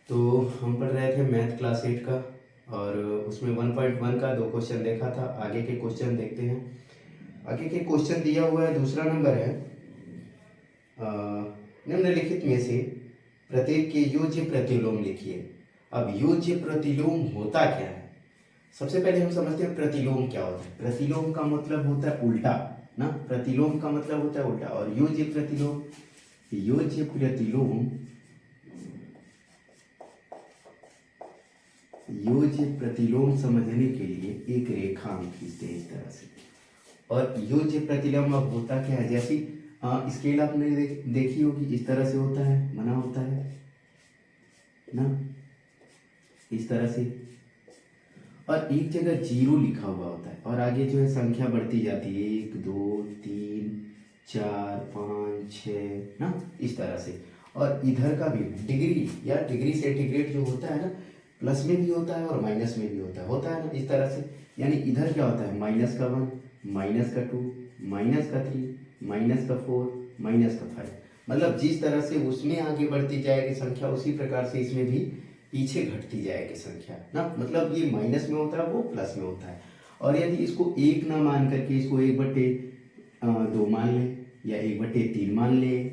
तो हम पढ़ रहे थे मैथ क्लास 8 का और उसमें 1.1 का 2 क्वेश्चन देखा था। आगे के क्वेश्चन देखते हैं। आगे के क्वेश्चन दिया हुआ है, दूसरा नंबर है निम्नलिखित में से प्रत्येक के योज्य प्रतिलोम लिखिए। अब योज्य प्रतिलोम होता क्या है? सबसे पहले हम समझते हैं प्रतिलोम क्या होता है। प्रतिलोम का मतलब होता है उल्टा ना, प्रतिलोम का मतलब होता है उल्टा। और योज्य प्रतिलोम, योज्य प्रतिलोम, योज्य प्रतिलोम समझने के लिए एक रेखा हम खींचते हैं इस तरह से। और योज्य प्रतिलोम अब होता क्या है, जैसी स्केल आपने देखी होगी, इस तरह से होता है, बना होता है ना, इस तरह से। और एक जगह जीरो लिखा हुआ होता है और आगे जो है संख्या बढ़ती जाती है, 1 2 3 4 5 6 ना, इस तरह से। और इधर का भी डिग्री या डिग्री सेंटीग्रेड जो होता है ना, प्लस में भी होता है और माइनस में भी होता है ना, इस तरह से। यानी इधर क्या होता है, -1 -2 -3 -4 -5। मतलब जिस तरह से उसमें आगे बढ़ती जाएगी संख्या, उसी प्रकार से इसमें भी पीछे घटती जाएगी संख्या ना। मतलब ये माइनस में होता है, वो प्लस में होता है। और यदि इसको 1 ना मान करके इसको 1/2 मान लें या 1/3 मान लें,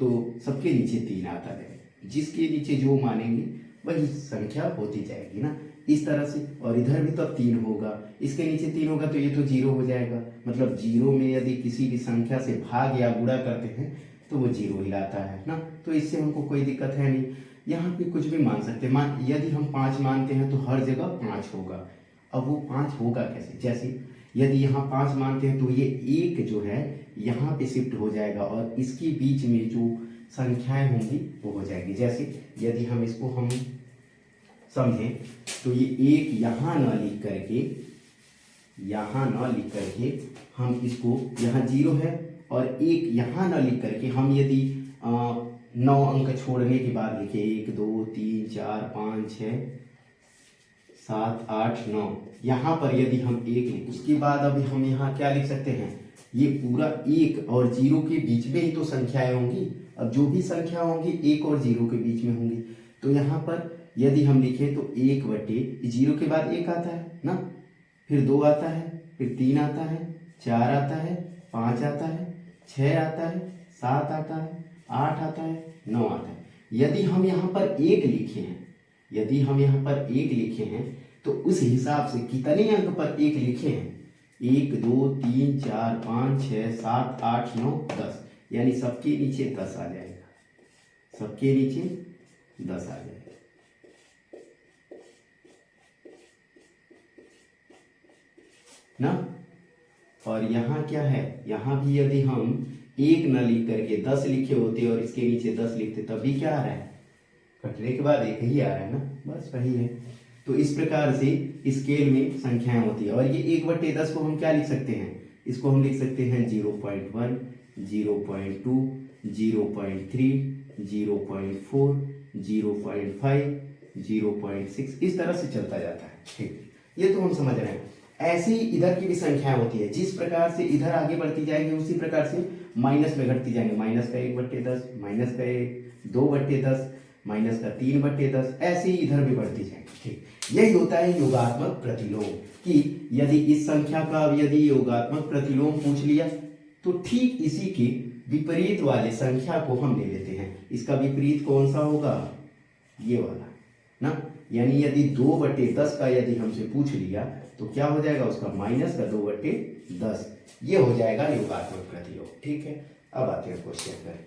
तो सबके नीचे 3 आता है। जिसके नीचे जो मानेंगे वही संख्या होती जाएगी ना, इस तरह से। और इधर भी तो 3 होगा, इसके नीचे 3 होगा तो ये तो 0 हो जाएगा। मतलब 0 में यदि किसी भी संख्या से भाग या गुणा करते हैं तो वो 0 ही लाता है ना। तो इससे हमको कोई दिक्कत है नहीं। यहाँ पे कुछ भी मान सकते हैं। यदि हम 5 मानते हैं तो हर जगह 5 होगा। अब वो 5 होगा कैसे? जैसे यदि यहाँ 5 मानते हैं तो ये 1 जो है यहाँ पे शिफ्ट हो जाएगा और इसके बीच में जो संख्याएं होंगी वो हो जाएगी। जैसे यदि हम इसको हम समझें तो ये 1 यहाँ न लिख करके, हम इसको, यहाँ 0 है और 1 यहाँ न लिख करके हम यदि 9 अंक छोड़ने के बाद लिखे 1 2 3 4 5 6 7 8 9, यहाँ पर यदि हम 1 लिखें, उसके बाद अभी हम यहाँ क्या लिख सकते हैं, ये पूरा 1 और 0 के बीच में ही तो संख्याएं होंगी। अब जो भी संख्या होंगी 1 और 0 के बीच में होंगी। तो यहाँ पर यदि हम लिखें तो 1/0 के बाद 1 आता है ना, फिर 2 आता है, फिर 3 आता है, 4 आता है, 5 आता है, 6 आता है, 7 आता है, 8 आता है, 9 आता है। यदि हम यहाँ पर 1 लिखे हैं, तो उस हिसाब से कितने अंक पर 1 लिखे हैं, 1 2 3 4 5 6 7 8 9 10, यानी सबके नीचे 10 आ जाएगा, सबके नीचे 10 आ जाएगा ना। और यहाँ क्या है, यहाँ भी यदि हम 1 न लिख करके 10 लिखे होते और इसके नीचे 10 लिखते, तब भी क्या आ रहा है, कटने के बाद 1 ही आ रहा है ना, बस वही है। तो इस प्रकार से स्केल में संख्याएं होती है। और ये 1/10 को हम क्या लिख सकते हैं, इसको हम लिख सकते हैं 0.1 0.2 0.3 0.4 0.5 0.6, इस तरह से चलता जाता है। ठीक, ये तो हम समझ रहे हैं। ऐसे ही इधर की भी संख्याएं होती है, जिस प्रकार से इधर आगे बढ़ती जाएगी उसी प्रकार से माइनस में घटती जाएंगे। माइनस का 1/10, माइनस का 2/10, माइनस का 3/10, ऐसे ही इधर भी बढ़ती जाएंगी। ठीक, यही होता है योगात्मक प्रतिलोम। कि यदि इस संख्या का यदि योगात्मक प्रतिलोम पूछ लिया तो ठीक इसी के विपरीत वाले संख्या को हम ले लेते हैं। इसका विपरीत कौन सा होगा, ये वाला ना। यानी यदि 2/10 का यदि हमसे पूछ लिया तो क्या हो जाएगा उसका, माइनस का 2/10, ये हो जाएगा योगात्मक प्रतिलोम। ठीक है, अब आते हैं क्वेश्चन पर।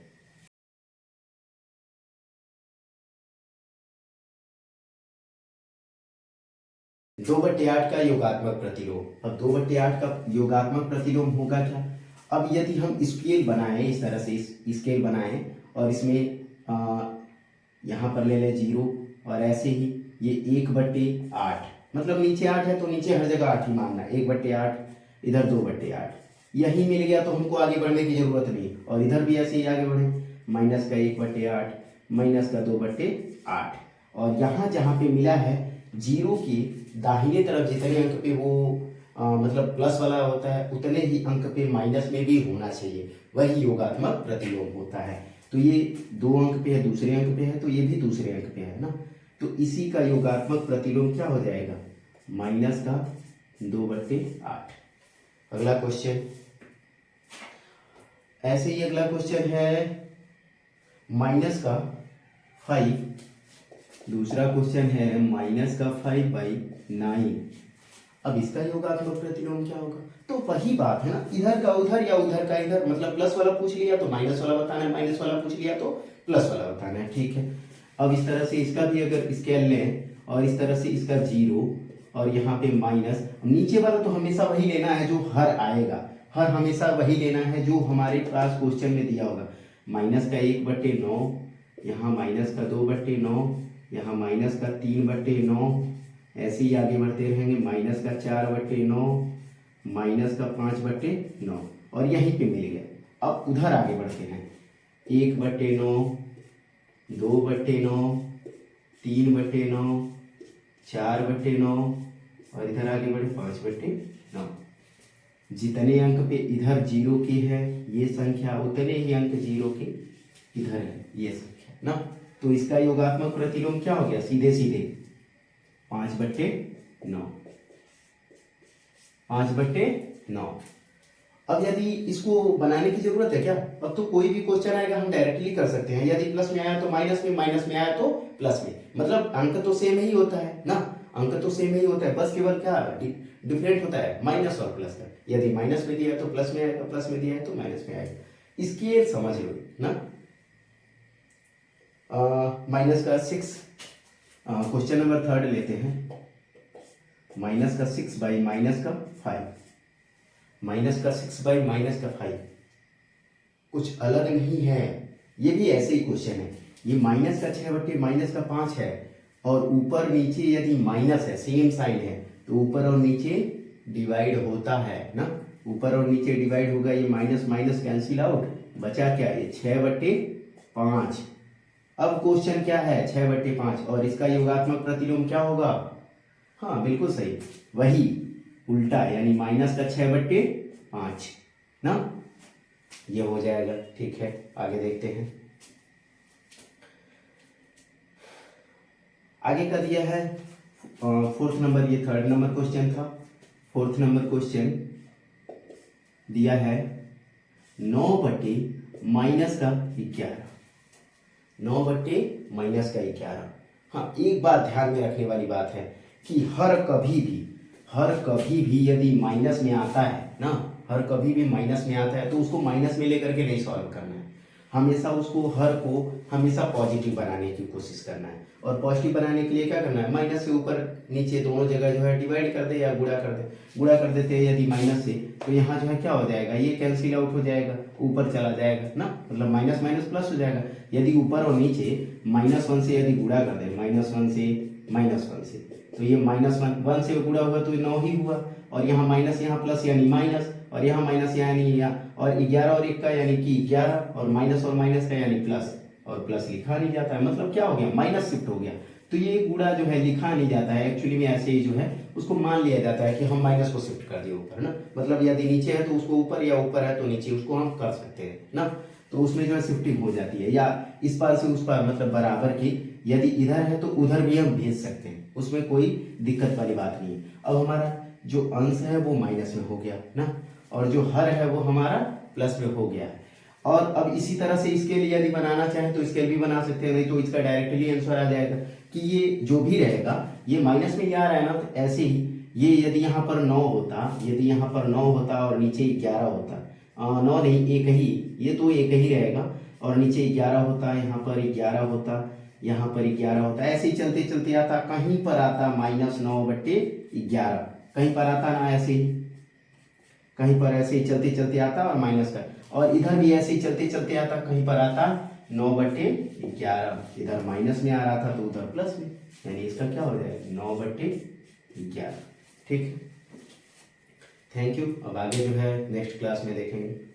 2/8 का योगात्मक प्रतिलोम। अब 2/8 का योगात्मक प्रतिलोम होगा क्या? अब यदि हम स्केल बनाएं, इस तरह से स्केल बनाएं और इसमें यहाँ पर ले लें 0 और ऐसे ही ये 1/8, मतलब नीचे 8 है तो नीचे हर जगह 8 ही मानना है। 1/8, इधर 2/8, यही मिल गया तो हमको आगे बढ़ने की जरूरत नहीं। और इधर भी ऐसे ही आगे बढ़े, माइनस का 1/8 माइनस का 2/8। और यहाँ जहाँ पे मिला है 0 की दाहिने तरफ जितने अंक पे वो मतलब प्लस वाला होता है, उतने ही अंक पे माइनस में भी होना चाहिए, वही योगात्मक प्रतिलोम होता है। तो ये 2 अंक पे है, दूसरे अंक पे है, तो ये भी दूसरे अंक पे है ना। तो इसी का योगात्मक प्रतिलोम क्या हो जाएगा, माइनस का 2/8। अगला क्वेश्चन, ऐसे ही अगला क्वेश्चन है माइनस का 5, दूसरा क्वेश्चन है माइनस का 5/9। अब इसका योगात्मक प्रतिलोम क्या होगा, तो वही बात है ना, इधर का उधर या उधर का इधर, मतलब प्लस वाला पूछ लिया तो माइनस वाला बताना है, माइनस वाला पूछ लिया तो प्लस वाला बताना है, ठीक है। अब इस तरह से इसका भी अगर स्केल लें और इस तरह से इसका 0 और यहाँ पे माइनस, नीचे वाला तो हमेशा वही लेना है जो हर आएगा, हर हमेशा वही लेना है जो हमारे पास क्वेश्चन में दिया होगा। माइनस का 1/9, यहाँ माइनस का 2/9, यहाँ माइनस का 3/9, ऐसे ही आगे बढ़ते रहेंगे, माइनस का 4/9, माइनस का 5/9 और यहीं पे मिल गया। अब उधर आगे बढ़ते हैं, 1/9, 2/9, 3/9, 4/9 और इधर आगे बढ़े 5/9। जितने अंक पे इधर 0 के है ये संख्या, उतने ही अंक 0 के इधर है ये संख्या ना। तो इसका योगात्मक प्रतिलोम क्या हो गया, सीधे सीधे 5/9, 5/9। अब यदि इसको बनाने की जरूरत है क्या, अब तो कोई भी क्वेश्चन आएगा हम डायरेक्टली कर सकते हैं, यदि प्लस में आया तो माइनस में, माइनस में आया तो प्लस में, मतलब अंक तो सेम ही होता है ना, अंक तो सेम ही होता है, बस केवल क्या डिफरेंट होता है माइनस और प्लस का। यदि माइनस में दिया है तो प्लस में आएगा, प्लस में दिया है तो माइनस में आएगा। स्केल समझ लो ना। माइनस का 6, क्वेश्चन नंबर 3 लेते हैं। माइनस का 6 बाई माइनस का 5, माइनस का 6 बाई माइनस का 5 कुछ अलग नहीं है, ये भी ऐसे ही क्वेश्चन है। ये माइनस का 6/माइनस का 5 है और ऊपर नीचे यदि माइनस है, सेम साइन है, तो ऊपर और नीचे डिवाइड होता है ना, ऊपर और नीचे डिवाइड होगा, ये माइनस माइनस कैंसिल आउट, बचा क्या, ये 6/5। अब क्वेश्चन क्या है, 6/5 और इसका योगात्मक प्रतिलोम क्या होगा, हाँ बिल्कुल सही, वही उल्टा, यानी माइनस का 6/5 ना, ये हो जाएगा। ठीक है, आगे देखते हैं। आगे का दिया है 4th नंबर, ये 3rd नंबर क्वेश्चन था। 4th नंबर क्वेश्चन दिया है 9/-11, 9/-11। हाँ, एक बात ध्यान में रखने वाली बात है कि हर कभी भी यदि माइनस में आता है ना, हर कभी भी माइनस में आता है तो उसको माइनस में लेकर के नहीं सॉल्व करना है, हमेशा उसको हर को हमेशा पॉजिटिव बनाने की कोशिश करना है। और पॉजिटिव बनाने के लिए क्या करना है, माइनस से ऊपर नीचे दोनों जगह जो है डिवाइड कर दे या गुणा कर दे। गुणा कर देते हैं यदि माइनस से, तो यहाँ जो है क्या हो जाएगा, ये कैंसिल आउट हो जाएगा, ऊपर चला जाएगा ना, मतलब माइनस माइनस प्लस हो जाएगा। यदि ऊपर और नीचे -1 से यदि गुणा कर दे, -1 से -1 से, तो ये -1 से गुणा हुआ तो 9 ही हुआ, और यहाँ माइनस यहाँ प्लस यानी माइनस, और यहाँ माइनस यानी और 11 और 1 का यानी कि 11, और माइनस का यानी प्लस, और प्लस लिखा नहीं जाता है, मतलब क्या हो गया, माइनस शिफ्ट हो गया। तो ये गुणा जो है लिखा नहीं जाता है, एक्चुअली में ऐसे ही जो है उसको मान लिया जाता है कि हम माइनस को शिफ्ट कर दिए ऊपर ना, मतलब यदि नीचे है तो उसको ऊपर, या ऊपर है तो नीचे, उसको हम कर सकते हैं ना। तो उसमें जो है शिफ्टिंग हो जाती है, या इस पार से उस पार, मतलब बराबर की, यदि इधर है तो उधर भी हम भेज सकते हैं, उसमें कोई दिक्कत वाली बात नहीं है। अब हमारा जो अंश है वो माइनस में हो गया ना, और जो हर है वो हमारा प्लस में हो गया है। और अब इसी तरह से स्केल यदि बनाना चाहे तो स्केल भी बना सकते हैं, नहीं तो इसका डायरेक्टली आंसर आ जाएगा कि ये जो भी रहेगा, ये माइनस में ही आ रहा है ना, तो ऐसे ही ये यदि यहाँ पर 9 होता, यदि यहाँ पर 9 होता और नीचे 11 होता, 9 नहीं 1 ही, ये तो 1 ही रहेगा, और नीचे 11 होता, यहाँ पर 11 होता, यहाँ पर 11 होता, ऐसे ही चलते चलते आता, कहीं पर आता -9/11, कहीं पर आता ना, ऐसे ही कहीं पर ऐसे ही चलते चलते आता और माइनस का, और इधर भी ऐसे ही चलते चलते आता, कहीं पर आता 9/11, इधर माइनस में आ रहा था तो उधर प्लस में, यानी इसका क्या हो जाएगा 9/11। ठीक, थैंक यू। अब आगे जो है नेक्स्ट क्लास में देखेंगे।